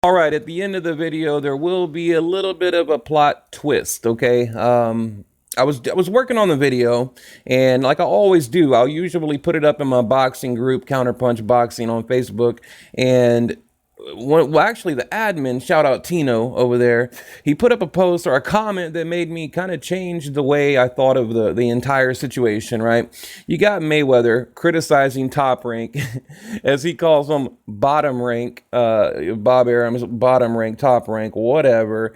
All right, at the end of the video, there will be a little bit of a plot twist, okay? I was working on the video, and like I always do, I'll usually put it up in my boxing group, Counterpunch Boxing on Facebook, and well, actually, the admin, shout out Tino over there, he put up a post or a comment that made me kind of change the way I thought of the entire situation, right? You got Mayweather criticizing Top Rank, as he calls them, bottom rank, Bob Arum's bottom rank, top rank, whatever,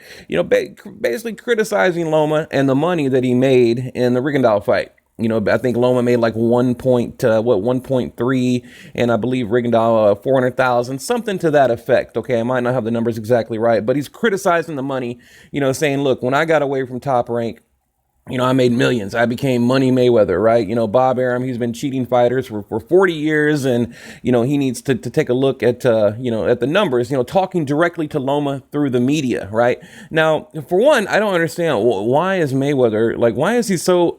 basically criticizing Loma and the money that he made in the rigondeaux fight. I think Loma made like 1.3, and I believe Rigondeaux 400,000, something to that effect. Okay, I might not have the numbers exactly right, but he's criticizing the money. Saying, look, when I got away from Top Rank, I made millions. I became Money Mayweather, right? Bob Arum, he's been cheating fighters for 40 years, and he needs to take a look at at the numbers. Talking directly to Loma through the media, right? Now, for one, I don't understand why is Mayweather why is he so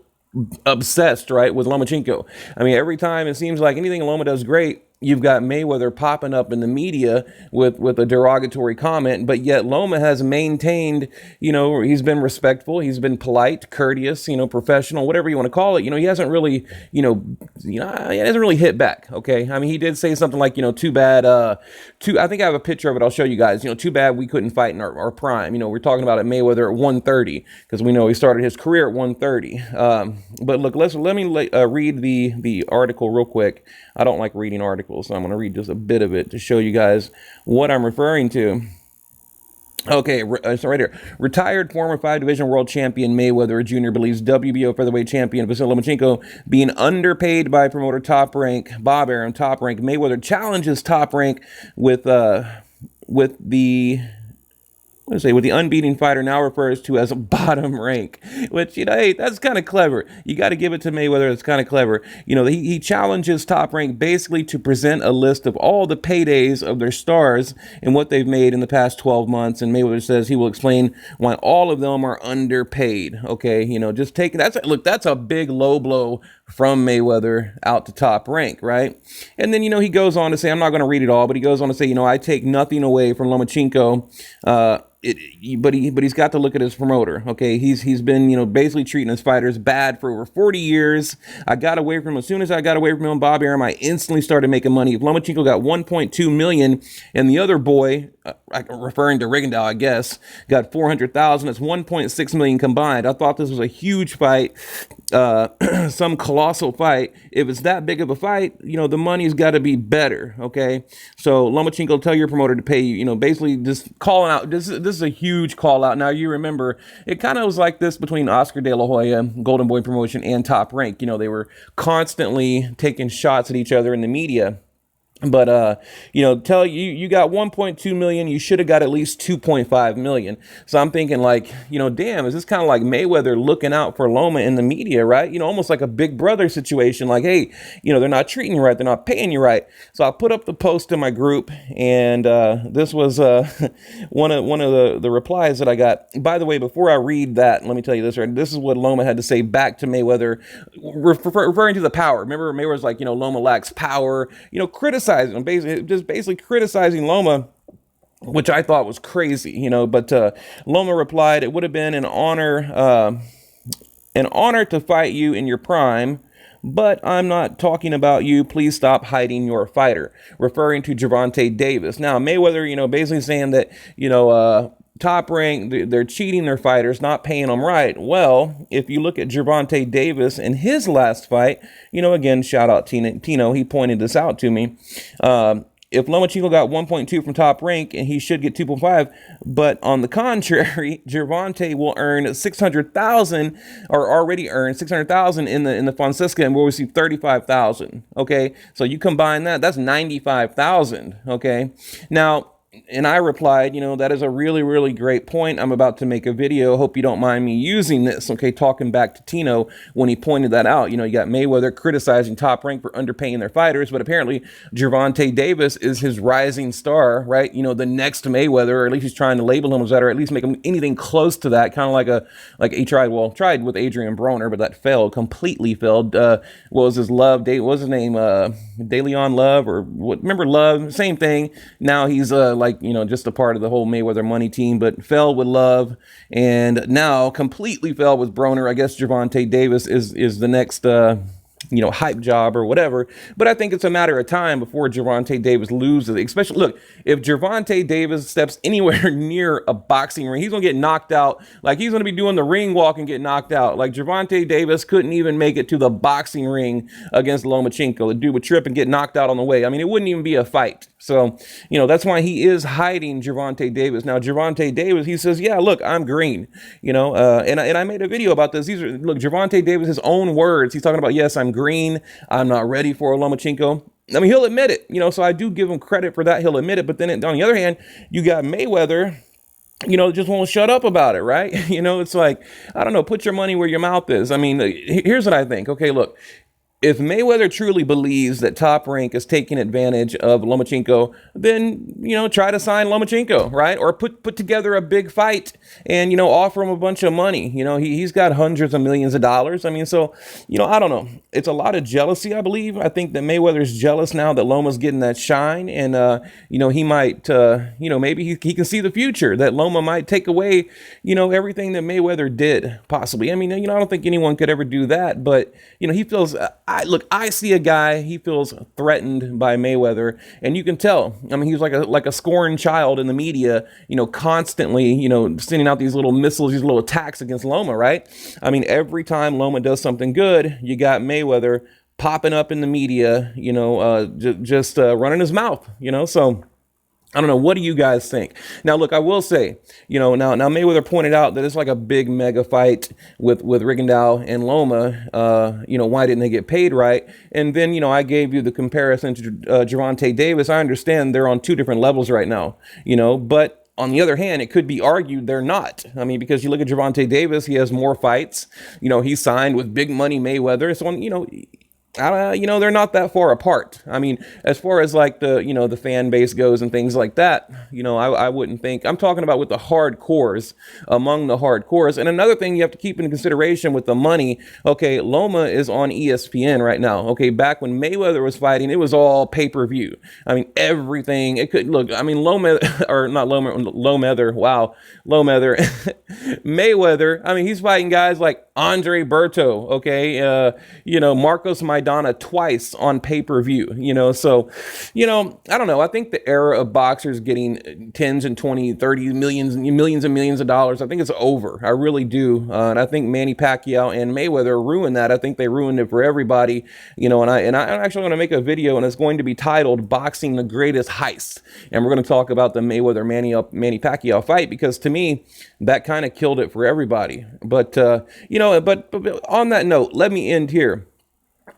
obsessed, right, with Lomachenko. I mean, every time it seems like anything Loma does great, you've got Mayweather popping up in the media with a derogatory comment, but yet Loma has maintained, he's been respectful, he's been polite, courteous, professional, whatever you want to call it. He hasn't really, he hasn't really hit back. Okay, I mean, he did say something like, too bad, I think I have a picture of it. I'll show you guys. Too bad we couldn't fight in our prime. We're talking about at Mayweather at 130 because we know he started his career at 130. But look, let me read the article real quick. I don't like reading articles, so I'm going to read just a bit of it to show you guys what I'm referring to. Okay, so right here. Retired former 5-division world champion Mayweather Jr. believes WBO featherweight champion Vasily Lomachenko being underpaid by promoter Top Rank. Bob Arum, Top Rank. Mayweather challenges Top Rank with the unbeaten fighter now refers to as a bottom rank, which, hey, that's kind of clever. You got to give it to Mayweather. It's kind of clever. He challenges Top Rank basically to present a list of all the paydays of their stars and what they've made in the past 12 months. And Mayweather says he will explain why all of them are underpaid. Okay. Just taking that's a big low blow from Mayweather out to Top Rank, right? And then, he goes on to say, I'm not going to read it all, but he goes on to say, I take nothing away from Lomachenko. But he's got to look at his promoter. Okay, he's been basically treating his fighters bad for over 40 years. I got away from him. As soon as I got away from him, Bob Arum, I instantly started making money. If Lomachenko got 1.2 million, and the other boy, referring to Rigondeaux, I guess, got 400,000. It's 1.6 million combined. I thought this was a huge fight, some colossal fight. If it's that big of a fight, the money's got to be better. Okay, so Lomachenko, tell your promoter to pay you. Basically just calling out. This is a huge call out. Now you remember it kind of was like this between Oscar De La Hoya, Golden Boy Promotion, and Top Rank. They were constantly taking shots at each other in the media. But, tell you got 1.2 million, you should have got at least 2.5 million. So I'm thinking damn, is this kind of like Mayweather looking out for Loma in the media, right? Almost like a big brother situation. Like, hey, they're not treating you right. They're not paying you right. So I put up the post in my group, and this was one of the replies that I got. By the way, before I read that, let me tell you this, right? This is what Loma had to say back to Mayweather, referring to the power. Remember, Mayweather's like, Loma lacks power, criticizing him, basically criticizing Loma, which I thought was crazy, but Loma replied, it would have been an honor to fight you in your prime, but I'm not talking about you. Please stop hiding your fighter, referring to Gervonta Davis. Now, Mayweather, basically saying that, Top Rank, they're cheating their fighters, not paying them right. Well, if you look at Gervonta Davis in his last fight, again, shout out Tino, he pointed this out to me. If Lomachenko got 1.2 from Top Rank, and he should get 2.5, but on the contrary, Gervonta will earn 600,000, or already earned 600,000 in the Fonseca, and will receive 35,000. Okay, so you combine that's 95,000. Okay, now. And I replied, that is a really, really great point. I'm about to make a video. Hope you don't mind me using this. Okay, talking back to Tino when he pointed that out. You got Mayweather criticizing Top Rank for underpaying their fighters, but apparently Gervonta Davis is his rising star, right? The next Mayweather, or at least he's trying to label him as that, or at least make him anything close to that. Kind of like he tried with Adrian Broner, but that failed, completely failed. What was his name? DeLeon Love, or what? Remember Love? Same thing. Now he's like, just a part of the whole Mayweather money team, but fell with Love, and now completely fell with Broner. I guess Gervonta Davis is the next hype job or whatever. But I think it's a matter of time before Gervonta Davis loses. Especially, look, if Gervonta Davis steps anywhere near a boxing ring, he's going to get knocked out. Like, he's going to be doing the ring walk and get knocked out. Like, Gervonta Davis couldn't even make it to the boxing ring against Lomachenko. The dude would trip and get knocked out on the way. I mean, it wouldn't even be a fight. So, that's why he is hiding Gervonta Davis. Now, Gervonta Davis, he says, yeah, look, I'm green, and I made a video about this. Look, Gervonta Davis, his own words. He's talking about, yes, I'm green. I'm not ready for a Lomachenko. I mean, he'll admit it, so I do give him credit for that. He'll admit it. But then on the other hand, you got Mayweather, just won't shut up about it, right? It's like, I don't know, put your money where your mouth is. I mean, here's what I think. Okay, look. If Mayweather truly believes that Top Rank is taking advantage of Lomachenko, then, try to sign Lomachenko, right? Or put together a big fight and, offer him a bunch of money. He's got hundreds of millions of dollars. I mean, so, I don't know. It's a lot of jealousy, I believe. I think that Mayweather's jealous now that Loma's getting that shine. And, he might, maybe he can see the future, that Loma might take away, everything that Mayweather did, possibly. I mean, I don't think anyone could ever do that. But, he feels... I see a guy, he feels threatened by Mayweather, and you can tell. I mean, he's like a scorned child in the media, constantly, sending out these little missiles, these little attacks against Loma, right? I mean, every time Loma does something good, you got Mayweather popping up in the media, just running his mouth, so... I don't know. What do you guys think? Now, look, I will say, now Mayweather pointed out that it's like a big mega fight with Rigondeaux and Loma. Why didn't they get paid right? And then, I gave you the comparison to Gervonta Davis. I understand they're on two different levels right now, but on the other hand, it could be argued they're not. I mean, because you look at Gervonta Davis, he has more fights. He signed with Big Money Mayweather. So, they're not that far apart. I mean, as far as like the fan base goes and things like that, I wouldn't think. I'm talking about with the hardcores, among the hardcores. And another thing you have to keep in consideration with the money, okay, Loma is on ESPN right now. Okay, back when Mayweather was fighting, it was all pay-per-view. I mean, everything, it could, look, I mean, Mayweather, I mean, he's fighting guys like Andre Berto, okay, Marcos Maidana twice on pay-per-view, so, I don't know. I think the era of boxers getting tens and 20, 30 millions and millions of dollars, I think it's over. I really do. And I think Manny Pacquiao and Mayweather ruined that. I think they ruined it for everybody, and I'm actually going to make a video, and it's going to be titled Boxing the Greatest Heist. And we're going to talk about the Mayweather Manny Pacquiao fight, because to me, that kind of killed it for everybody. But, but on that note, let me end here.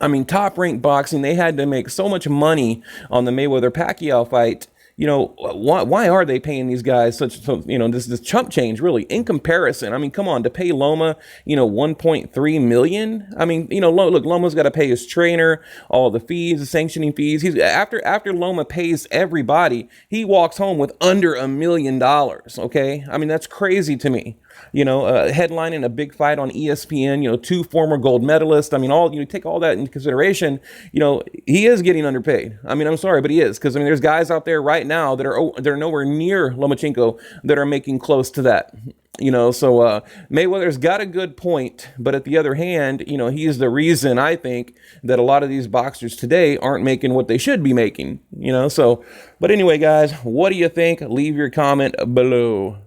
I mean, Top Rank Boxing, they had to make so much money on the Mayweather-Pacquiao fight. Why are they paying these guys this chump change, really, in comparison? I mean, come on, to pay Loma, 1.3 million. I mean, look, Loma's got to pay his trainer, all the fees, the sanctioning fees. He's after Loma pays everybody, he walks home with under $1 million. Okay. I mean, that's crazy to me. Headlining a big fight on ESPN, two former gold medalists. I mean, take all that into consideration, he is getting underpaid. I mean, I'm sorry, but he is, because, I mean, there's guys out there right now that are nowhere near Lomachenko that are making close to that. So Mayweather's got a good point, but at the other hand, he is the reason, I think, that a lot of these boxers today aren't making what they should be making, so, but anyway, guys, what do you think? Leave your comment below.